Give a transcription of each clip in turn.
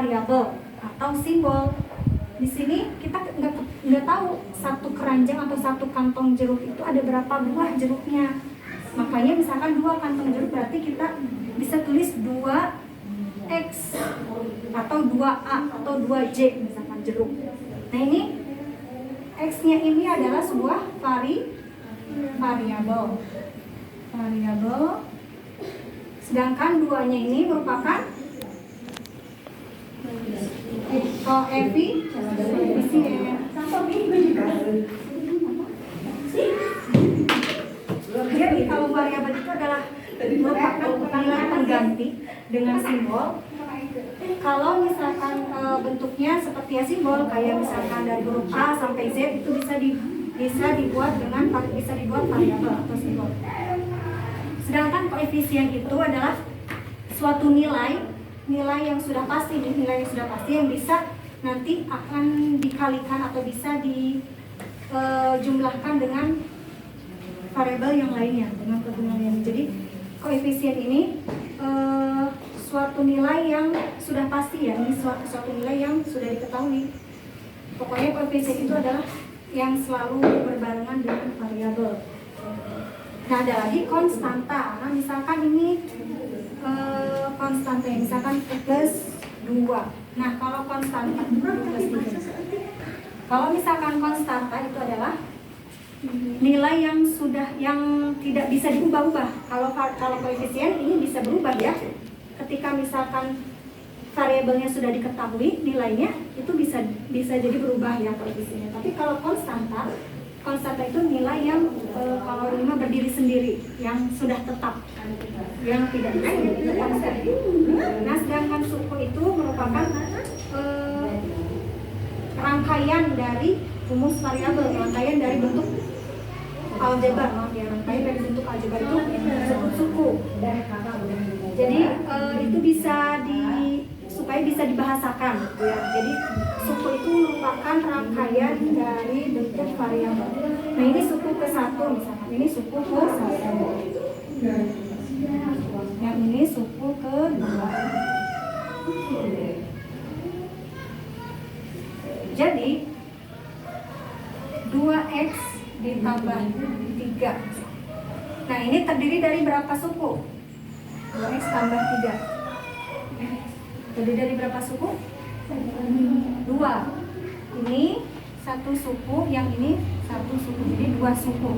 variabel atau simbol. Di sini kita nggak tahu satu keranjang atau satu kantong jeruk itu ada berapa buah jeruknya. Makanya misalkan 2 kantong jeruk berarti kita bisa tulis 2x atau 2a atau 2j misalkan jeruk. Nah ini x-nya ini adalah sebuah variabel. Sedangkan 2-nya ini merupakan koefisien. Jadi kalau variabel itu adalah merupakan nilai pengganti dengan simbol. Kalau misalkan bentuknya seperti ya simbol kayak misalkan dari huruf A sampai Z itu bisa dibuat variabel atau simbol. Sedangkan koefisien itu adalah suatu nilai yang sudah pasti, yang bisa nanti akan dikalikan atau bisa dijumlahkan dengan variabel yang lainnya dengan pergunaannya. Jadi koefisien ini suatu nilai yang sudah pasti ya, ini suatu nilai yang sudah diketahui. Pokoknya koefisien itu adalah yang selalu berbarengan dengan variabel. Nah ada lagi konstanta. Nah misalkan ini konstanta, misalkan plus 2. Nah kalau konstanta kalau misalkan konstanta itu adalah nilai yang tidak bisa diubah-ubah. Kalau koefisien ini bisa berubah ya. Ketika misalkan variabelnya sudah diketahui nilainya itu bisa jadi berubah ya koefisiennya. Tapi kalau konstanta itu nilai yang kalau lima berdiri sendiri, yang sudah tetap, yang tidak bisa diubah. Nah sedangkan suku itu merupakan rangkaian dari rumus variabel, rangkaian dari bentuk aljabar, rangkaian dari bentuk aljabar itu disebut suku. Jadi itu supaya bisa dibahasakan, ya. Jadi suku itu merupakan rangkaian dari bentuk variabel. Nah ini suku ke-1 misalkan, ini suku ke-1. Yang ini suku ke-2. Jadi 2x ditambah 3. Nah ini terdiri dari berapa suku? 2x tambah 3. Terdiri dari berapa suku? 2. Ini satu suku, yang ini satu suku. Jadi 2 suku.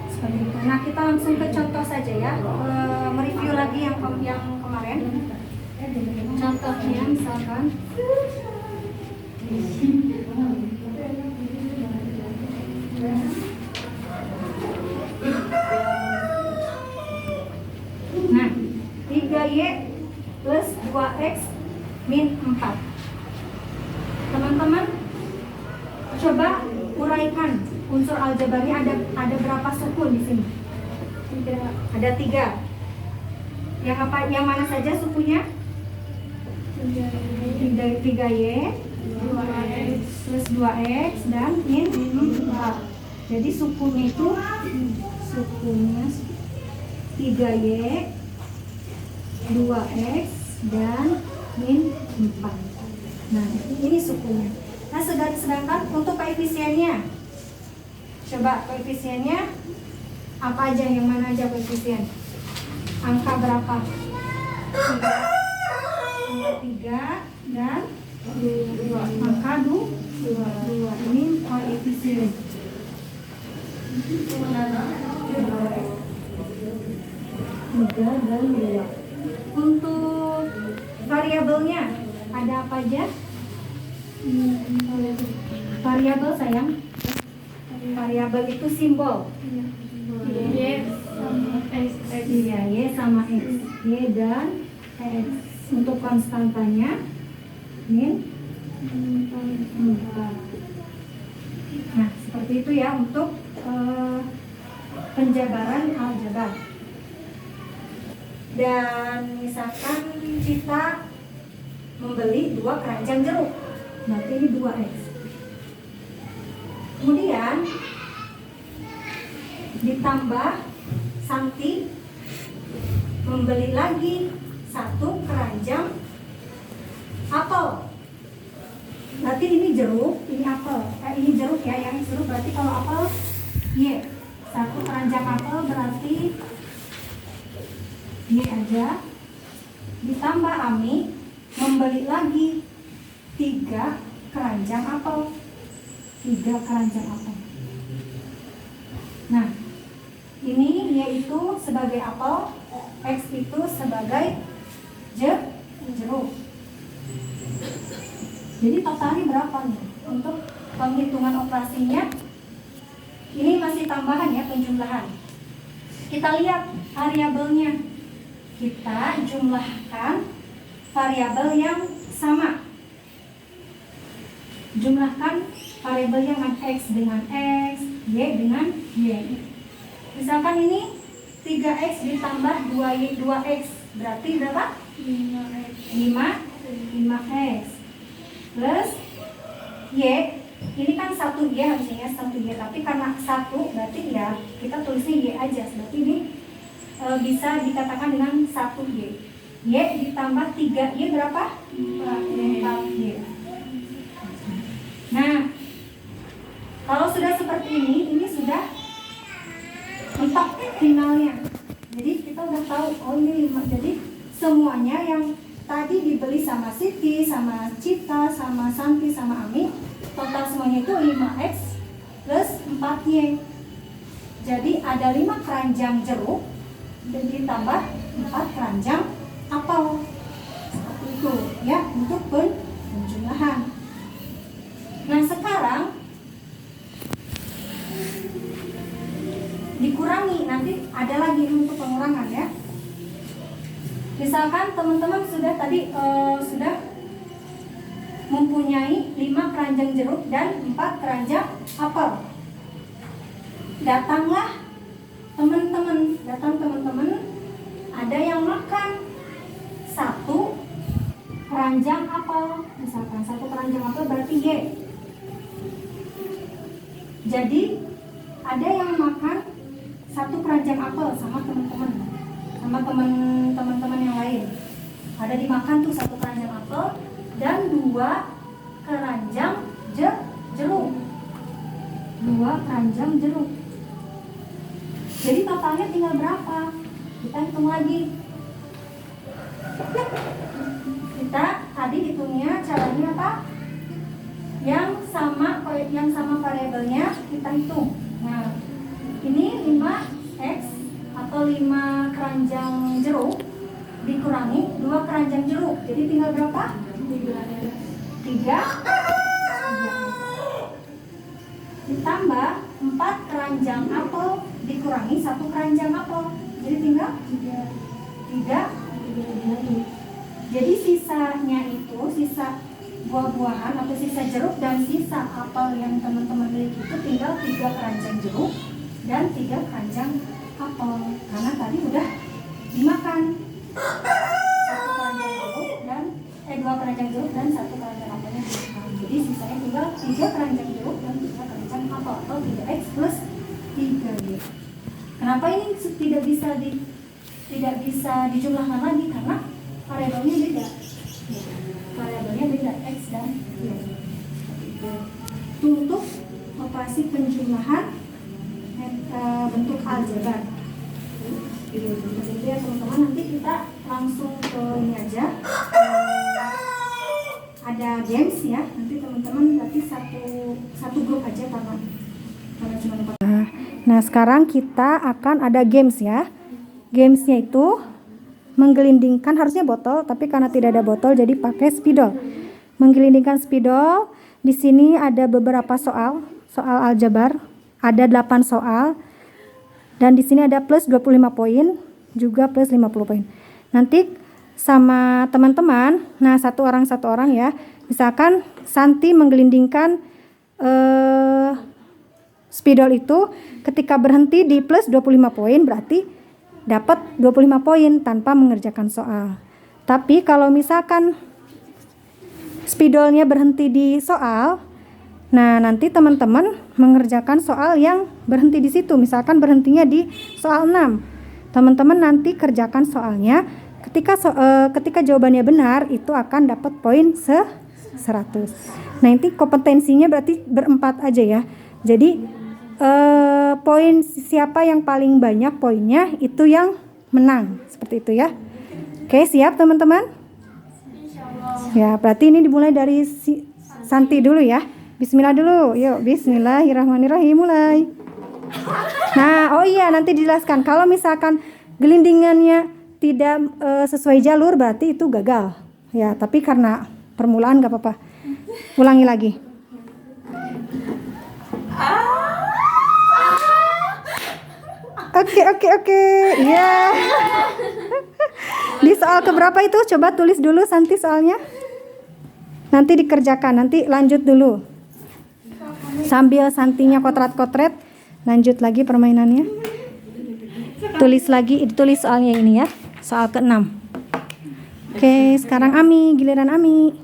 Seperti itu. Nah kita langsung ke contoh saja ya. Mereview lagi yang kemarin. Contohnya misalkan nah 3y plus 2x min 4. Teman-teman coba uraikan unsur aljabarnya, ada berapa suku di sini? Ada 3. Yang mana saja sukunya? 3y 2x plus 2x dan min 4. Jadi sukunya itu 3y 2x dan min 4. Nah ini sukunya. Nah sedangkan untuk koefisiennya, coba koefisiennya apa aja, yang mana aja koefisien? Angka berapa? 3 dan 2. Angka 2. Ini koefisien. 3 dan 2. Untuk variabelnya ada apa aja? Variabel sayang. Variabel itu simbol. Y sama X. Y dan X. Untuk konstantanya min 4. Nah seperti itu ya untuk penjabaran aljabar. Dan misalkan kita membeli 2 keranjang jeruk, berarti ini 2x. Kemudian ditambah Santi membeli lagi 1 keranjang berarti ini jeruk, ini apel. Ini jeruk ya, yang jeruk berarti kalau apel Y. 1 keranjang apel berarti Y aja. Ditambah Ami membeli lagi 3 keranjang apel. 3 keranjang apel. Nah, ini Y itu sebagai apel, X itu sebagai jeruk. Jadi totalnya berapa nih? Untuk penghitungan operasinya, ini masih tambahan ya, penjumlahan. Kita lihat variabelnya. Kita jumlahkan variabel yang sama. Jumlahkan variabel yang X dengan X, Y dengan Y. Misalkan ini 3X ditambah 2X berarti berapa? 5X plus Y. Ini kan 1Y harusnya, 1Y, tapi karena 1 berarti ya kita tulisnya Y aja. Berarti ini bisa dikatakan dengan 1Y. Y ditambah 3Y berapa? 4Y. Nah, kalau sudah seperti ini sudah mentok finalnya. Jadi kita udah tahu, oh ini 5. Jadi semuanya yang tadi dibeli sama Siti, sama Cita, sama Santi, sama Ami, total semuanya itu 5X plus 4Y. Jadi ada 5 keranjang jeruk dan ditambah 4 keranjang apel. Seperti itu ya, untuk penjumlahan. Nah, sekarang dikurangi, nanti ada lagi untuk pengurangan ya. Misalkan teman-teman sudah tadi sudah mempunyai 5 keranjang jeruk dan 4 keranjang apel. Datang teman-teman, ada yang makan 1 keranjang apel. Misalkan 1 keranjang apel berarti Y. Jadi ada yang makan 1 keranjang apel sama teman-teman yang lain. Ada dimakan tuh 1 keranjang apel dan 2 keranjang jeruk. 2 keranjang jeruk. Jadi totalnya tinggal berapa? Kita hitung lagi. Kita tadi hitungnya caranya apa? Yang sama variabelnya kita hitung. Nah, ini 5X atau 5 keranjang jeruk dikurangi 2 keranjang jeruk. Jadi tinggal berapa? 3. Ditambah 4 keranjang apel dikurangi 1 keranjang apel. Jadi tinggal 3. Jadi sisanya itu, sisa buah-buahan atau sisa jeruk dan sisa apel yang teman-teman miliki itu tinggal 3 keranjang jeruk dan 3 keranjang apel. Karena tadi udah dimakan 1 keranjang jeruk dan 2 keranjang jeruk dan 1 keranjang apelnya dimakan. Jadi sisanya tinggal 3 keranjang jeruk dan 3 keranjang apel atau 3X plus 3Y. Kenapa ini tidak bisa dijumlahkan lagi? Karena variabelnya beda. Variabelnya beda, X dan Y. Untuk operasi penjumlahan bentuk aljabar. Jadi ya teman-teman, nanti kita langsung ke ini aja. Ada games ya. Nanti teman-teman berarti satu grup aja karena cuma 4. Nah, sekarang kita akan ada games ya. Gamesnya itu menggelindingkan, harusnya botol, tapi karena tidak ada botol jadi pakai spidol. Menggelindingkan spidol. Di sini ada beberapa soal aljabar, ada 8 soal. Dan di sini ada plus 25 poin, juga plus 50 poin. Nanti sama teman-teman, nah satu orang ya. Misalkan Santi menggelindingkan spidol itu ketika berhenti di plus 25 poin berarti dapat 25 poin tanpa mengerjakan soal. Tapi kalau misalkan spidolnya berhenti di soal, nah nanti teman-teman mengerjakan soal yang berhenti di situ. Misalkan berhentinya di soal 6. Teman-teman nanti kerjakan soalnya ketika jawabannya benar itu akan dapat poin 100. Nanti kompetensinya berarti berempat aja ya. Jadi poin siapa yang paling banyak poinnya itu yang menang. Seperti itu ya. Oke, siap teman-teman? Ya, berarti ini dimulai dari Santi dulu ya. Bismillah dulu. Yuk, bismillahirrahmanirrahim mulai. Nah, oh iya nanti dijelaskan. Kalau misalkan gelindingannya tidak sesuai jalur berarti itu gagal. Ya, tapi karena permulaan gak apa-apa. Ulangi lagi. Oke. Iya. Di soal keberapa itu? Coba tulis dulu Santi soalnya. Nanti dikerjakan, nanti lanjut dulu. Sambil Santinya kotret-kotret, lanjut lagi permainannya. Tulis soalnya ini ya. Soal ke-6. Oke, sekarang Ami, giliran Ami.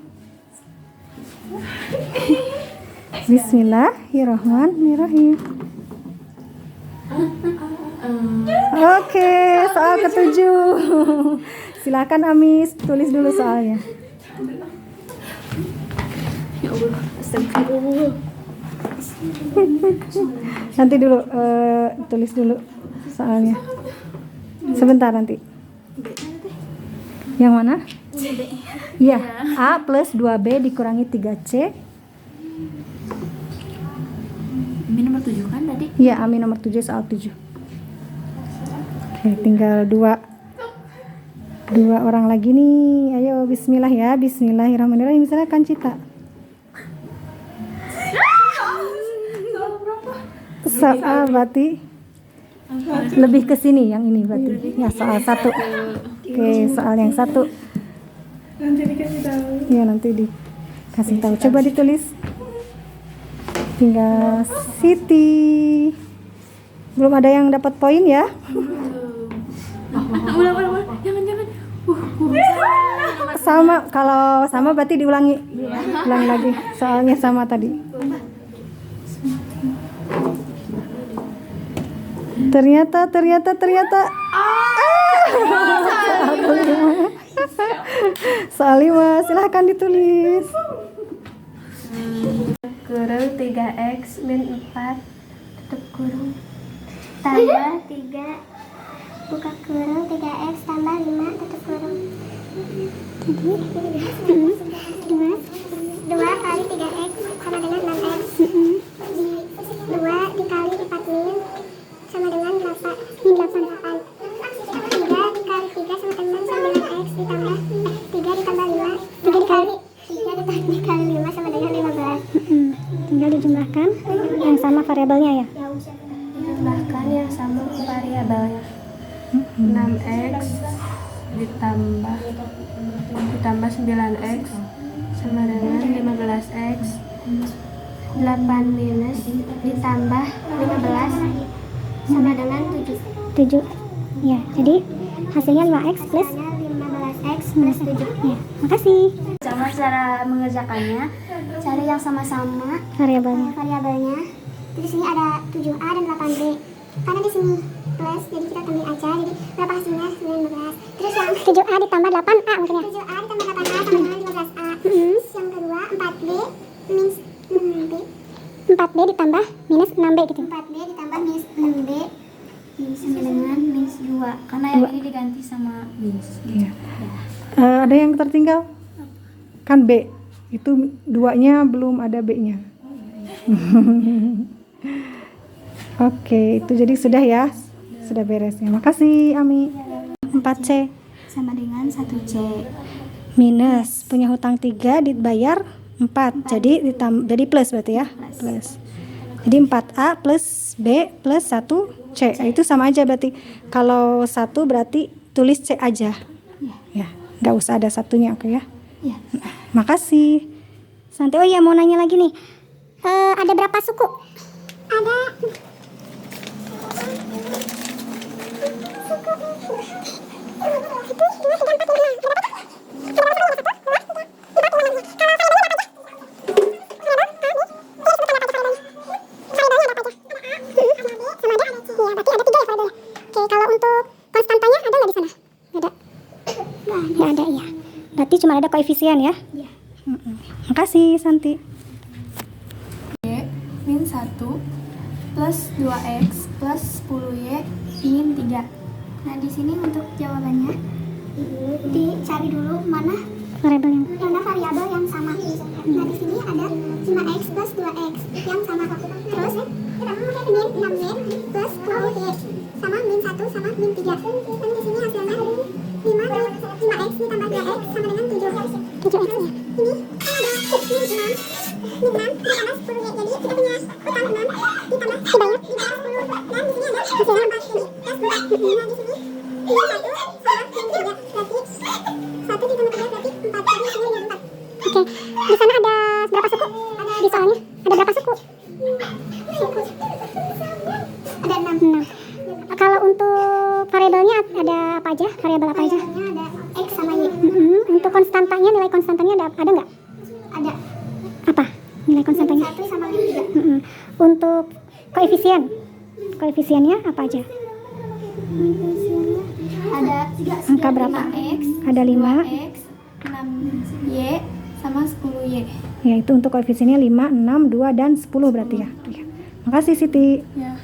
Bismillahirrahmanirrahim. Oke, soal ke-7. Silakan Ami, tulis dulu soalnya. Ya Allah, astagfirullah. Nanti dulu tulis dulu soalnya. Sebentar nanti. Yang mana? Iya, A plus 2B dikurangi 3C. Ini nomor 7 kan tadi? Iya, Ami nomor 7 soal 7. Oke, tinggal dua orang lagi nih. Ayo bismillah ya. Bismillahirrahmanirrahim. Silakan Cita. Soal berarti lebih ke sini yang ini berarti. Ya, soal 1. Oke, soal yang 1. Nanti dikasih tahu. Iya, nanti dikasih tahu. Coba ditulis. Tinggal Siti. Belum ada yang dapat poin ya? Ulang. Jangan. Sama, kalau sama berarti diulangi. Ulangi lagi. Soalnya sama tadi. Ternyata. Soal 5, silahkan ditulis. Kurung 3x min 4 tutup kurung tambah 3 buka kurung 3x tambah 5 tutup kurung. Jadi 2 kali 3x sama dengan 6x. 2 dikali 4 min sama dengan 8 min 8. 3 dikali 3 sama dengan 9x ditambah 3 ditambah 5 3 dikali 5 sama dengan 15. Tinggal dijumlahkan yang sama variabelnya ya. Jumlahkan yang sama variabelnya. 6x ditambah 9x sama dengan 15x. 8 minus ditambah 15 sama dengan 7. Ya, jadi hasilnya 5x plus 15x plus 7. ya. Makasih. Sama cara mengerjakannya, cari yang sama-sama Variabelnya. variabelnya. Di sini ada 7A dan 8B. Karena di sini plus, jadi kita tambah aja. Jadi berapa hasilnya? 19. Terus yang 7A ditambah 8A mungkin ya. 7A ditambah 8A sama dengan 15A. Terus yang kedua 4B minus 6B. 4B ditambah minus 6B gitu. 4B ditambah minus 6B sama dengan minus 2. Karena yang ini diganti sama minus. Iya. Ada yang tertinggal? Kan B. Itu 2-nya belum ada B-nya. Oke, itu jadi sudah ya. Sudah beres ya. Makasih Ami. 4C Sama dengan 1C. minus punya hutang 3 dibayar 4. Jadi jadi plus berarti ya. Plus. Jadi 4A plus B plus 1C. Itu sama aja berarti. Kalau 1 berarti tulis C aja. Ya, nggak usah ada satunya, oke ya. Ya. Makasih. Santai. Oh iya, mau nanya lagi nih. Ada berapa suku? Ada Oke, kalau untuk konstantanya ada nggak di sana? Ada. ada koefisien ya? Iya. Makasih Santi. Min 1 plus 2x plus 10y min 3. Nah, di sini untuk jawabannya dicari dulu mana variabel yang sama. Nah, di sini ada 5x plus 2x yang sama. Terus min 6y plus 10y sama min 1 sama min 3. Dan di sini hasilnya 5x ditambah 2x sama dengan 7x ya. Ini kan ada min 6 ditambah 10y. Jadi kita punya utang 6 ditambah sebanyak 10. Dan di sini ada hasilnya 4. Jadi plus 4. Nah, di sini min 1 sama min 3. Berarti 1 ditambah 3 berarti 4. Jadi di sini ada 4. Oke, di sana ada berapa suku? Di soalnya ada berapa suku? Suku. Ada 6. Kalau untuk variabelnya ada apa aja? Variabel apa aja? Variabelnya ada x sama y. Untuk konstantanya, nilai konstantanya ada nggak? Ada Apa nilai min konstantanya? 1 sama min 3. Untuk koefisiennya apa aja? Ada Angka berapa? 5x, Ada 5. 2x, 6y sama 10y. Ya, itu untuk koefisiennya 5, 6, 2, dan 10 berarti ya. Makasih Siti. Ya.